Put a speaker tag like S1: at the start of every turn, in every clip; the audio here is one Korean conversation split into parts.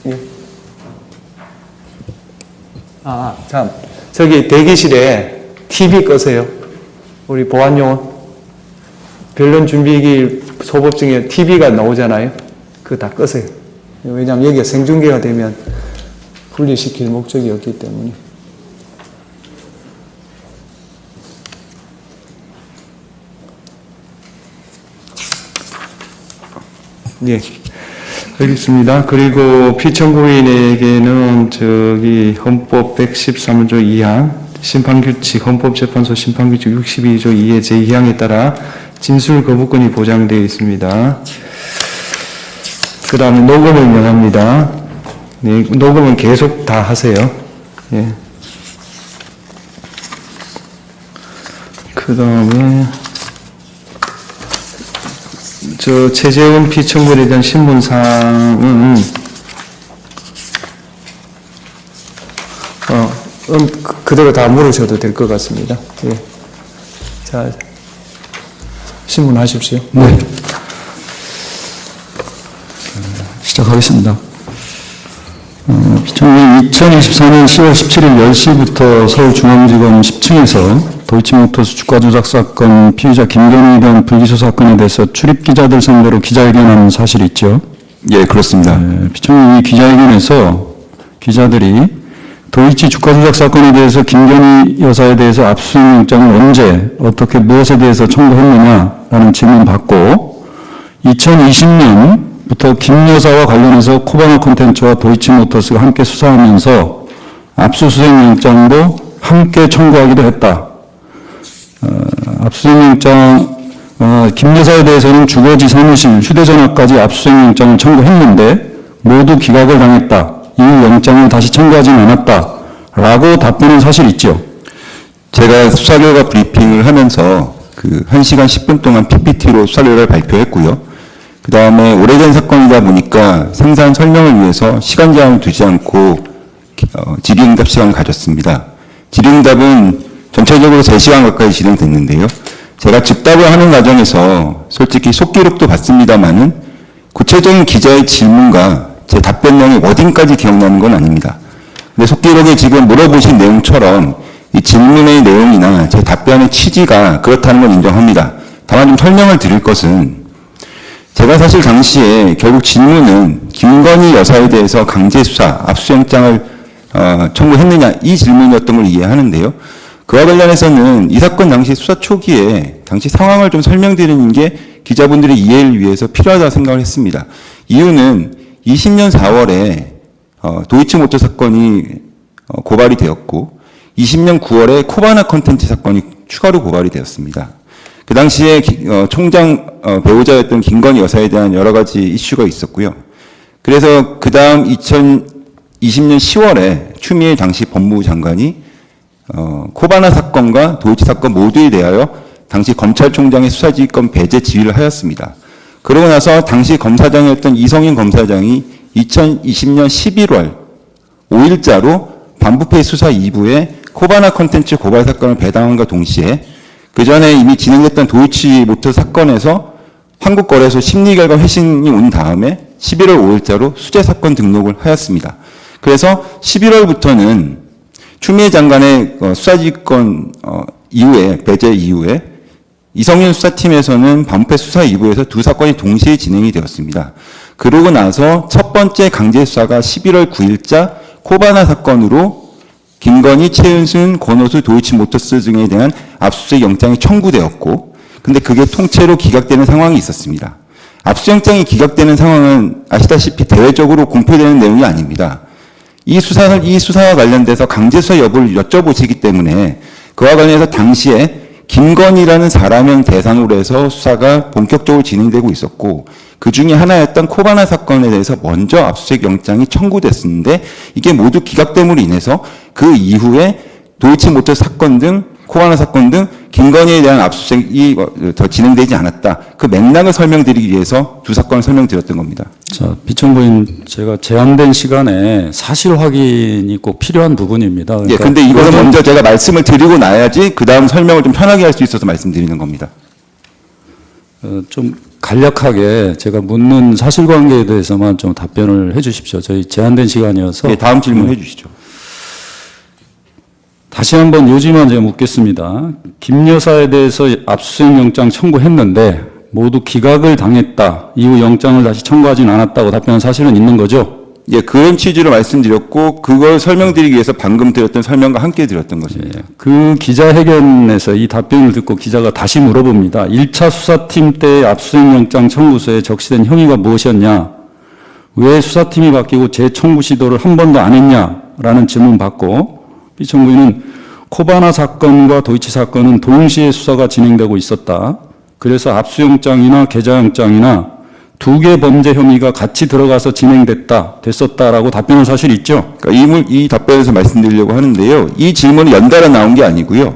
S1: 예. 참. 저기 대기실에 TV 끄세요. 우리 보안요원. 변론 준비기 소법증에 TV가 나오잖아요. 그거 다 끄세요. 왜냐하면 여기가 생중계가 되면 분리시킬 목적이 없기 때문에. 예. 알겠습니다. 그리고 피청구인에게는 저기 헌법 113조 2항 심판규칙, 헌법재판소 심판규칙 62조 2의 제2항에 따라 진술 거부권이 보장되어 있습니다. 그 다음에 녹음을 명합니다. 네, 녹음은 계속 다 하세요. 예. 그 다음에 저 최재원 피청구인에 대한 신문사항은 그대로 다 물으셔도 될 것 같습니다. 예. 자, 신문하십시오.
S2: 네. 시작하겠습니다. 피청구인 2024년 10월 17일 10시부터 서울중앙지검 10층에서 도이치모터스 주가 조작 사건 피의자 김건희에 대한 불기소 사건에 대해서 출입 기자들 상대로 기자회견하는 사실이 있죠.
S3: 예, 그렇습니다.
S2: 피청구인이 기자회견에서 기자들이 도이치 주가 조작 사건에 대해서 김건희 여사에 대해서 압수수색영장을 언제, 어떻게, 무엇에 대해서 청구했느냐라는 질문 받고 2020년부터 김 여사와 관련해서 코바나 콘텐츠와 도이치모터스가 함께 수사하면서 압수수색영장도 함께 청구하기도 했다. 압수수색영장, 김 여사에 대해서는 주거지 사무실, 휴대전화까지 압수수색영장을 청구했는데 모두 기각을 당했다. 이후 영장을 다시 청구하지는 않았다. 라고 답변한 사실이 있죠.
S3: 제가 수사 결과 브리핑을 하면서 그 1시간 10분 동안 PPT로 수사 결과를 발표했고요. 그 다음에 오래된 사건이다 보니까 상세한 설명을 위해서 시간 제한을 두지 않고 질의응답 시간을 가졌습니다. 질의응답은 전체적으로 3시간 가까이 진행됐는데요. 제가 즉답을 하는 과정에서 솔직히 속기록도 봤습니다만은 구체적인 기자의 질문과 제 답변량이 어딘까지 기억나는 건 아닙니다. 근데 속기록에 지금 물어보신 내용처럼 이 질문의 내용이나 제 답변의 취지가 그렇다는 건 인정합니다. 다만 좀 설명을 드릴 것은 제가 사실 당시에 결국 질문은 김건희 여사에 대해서 강제수사, 압수영장을 청구했느냐 이 질문이었던 걸 이해하는데요. 그와 관련해서는 이 사건 당시 수사 초기에 당시 상황을 좀 설명드리는 게 기자분들의 이해를 위해서 필요하다고 생각을 했습니다. 이유는 20년 4월에 도이치모터 사건이 고발이 되었고 20년 9월에 코바나 콘텐츠 사건이 추가로 고발이 되었습니다. 그 당시에 총장 배우자였던 김건희 여사에 대한 여러 가지 이슈가 있었고요. 그래서 그 다음 2020년 10월에 추미애 당시 법무부 장관이 코바나 사건과 도이치 사건 모두에 대하여 당시 검찰총장의 수사지휘권 배제 지휘를 하였습니다. 그러고 나서 당시 검사장이었던 이성인 검사장이 2020년 11월 5일자로 반부패 수사 2부에 코바나 콘텐츠 고발 사건을 배당함과 동시에 그 전에 이미 진행됐던 도이치모터 사건에서 한국거래소 심리결과 회신이 온 다음에 11월 5일자로 수재 사건 등록을 하였습니다. 그래서 11월부터는 추미애 장관의 수사지휘권 이후에 배제 이후에 이성윤 수사팀에서는 반부패 수사 2부에서 두 사건이 동시에 진행이 되었습니다. 그러고 나서 첫 번째 강제 수사가 11월 9일자 코바나 사건으로 김건희, 최은순, 권오수, 도이치모터스 등에 대한 압수수색 영장이 청구되었고, 근데 그게 통째로 기각되는 상황이 있었습니다. 압수영장이 기각되는 상황은 아시다시피 대외적으로 공표되는 내용이 아닙니다. 이 수사와 관련돼서 강제 수사 여부를 여쭤보시기 때문에 그와 관련해서 당시에 김건희라는 사람을 대상으로 해서 수사가 본격적으로 진행되고 있었고 그 중에 하나였던 코바나 사건에 대해서 먼저 압수수색 영장이 청구됐었는데 이게 모두 기각됨으로 인해서 그 이후에 도이치모터 사건 등 코바나 사건 등 김건희에 대한 압수수색이 더 진행되지 않았다. 그 맥락을 설명드리기 위해서 두 사건을 설명드렸던 겁니다.
S2: 자, 피청구인 제가 제한된 시간에 사실 확인이 꼭 필요한 부분입니다.
S3: 그러니까 예, 근데 이거는 먼저 제가 말씀을 드리고 나야지 그 다음 설명을 좀 편하게 할 수 있어서 말씀드리는 겁니다.
S2: 좀 간략하게 제가 묻는 사실관계에 대해서만 좀 답변을 해 주십시오. 저희 제한된 시간이어서.
S3: 네, 다음 질문 해주시죠.
S2: 다시 한번 요지만 제가 묻겠습니다. 김 여사에 대해서 압수수색 영장 청구했는데 모두 기각을 당했다. 이후 영장을 다시 청구하진 않았다고 답변한 사실은 있는 거죠?
S3: 예, 그런 취지로 말씀드렸고 그걸 설명드리기 위해서 방금 드렸던 설명과 함께 드렸던 것입니다.
S2: 그 기자회견에서 이 답변을 듣고 기자가 다시 물어봅니다. 1차 수사팀 때의 압수수색영장 청구서에 적시된 혐의가 무엇이었냐? 왜 수사팀이 바뀌고 재청구 시도를 한 번도 안 했냐라는 질문 받고 피청구인은 코바나 사건과 도이치 사건은 동시에 수사가 진행되고 있었다. 그래서 압수영장이나 계좌영장이나 두 개 범죄 혐의가 같이 들어가서 됐었다라고 답변한 사실이 있죠?
S3: 그러니까 이 답변에서 말씀드리려고 하는데요. 이 질문이 연달아 나온 게 아니고요.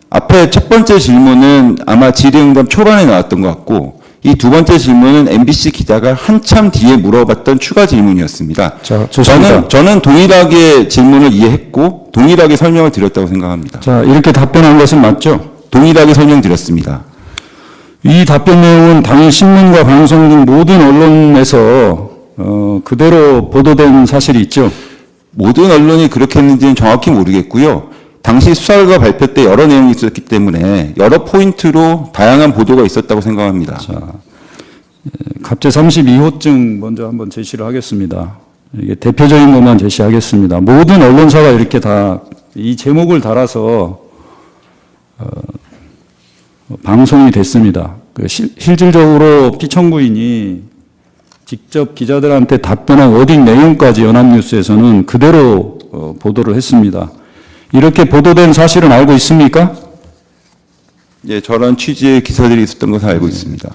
S3: 앞에 첫 번째 질문은 아마 질의응답 초반에 나왔던 것 같고 이 두 번째 질문은 MBC 기자가 한참 뒤에 물어봤던 추가 질문이었습니다.
S2: 자, 좋습니다.
S3: 저는 동일하게 질문을 이해했고 동일하게 설명을 드렸다고 생각합니다.
S2: 자, 이렇게 답변한 것은 맞죠?
S3: 동일하게 설명드렸습니다.
S2: 이 답변 내용은 당일 신문과 방송 등 모든 언론에서 그대로 보도된 사실이 있죠.
S3: 모든 언론이 그렇게 했는지는 정확히 모르겠고요. 당시 수사 결과 발표 때 여러 내용이 있었기 때문에 여러 포인트로 다양한 보도가 있었다고 생각합니다.
S2: 자, 갑제 32호증 먼저 한번 제시를 하겠습니다. 이게 대표적인 것만 제시하겠습니다. 모든 언론사가 이렇게 다 이 제목을 달아서 방송이 됐습니다. 실질적으로 피청구인이 직접 기자들한테 답변한 워딩 내용까지 연합뉴스에서는 그대로 보도를 했습니다. 이렇게 보도된 사실은 알고 있습니까?
S3: 예, 저런 취지의 기사들이 있었던 것을 알고 있습니다.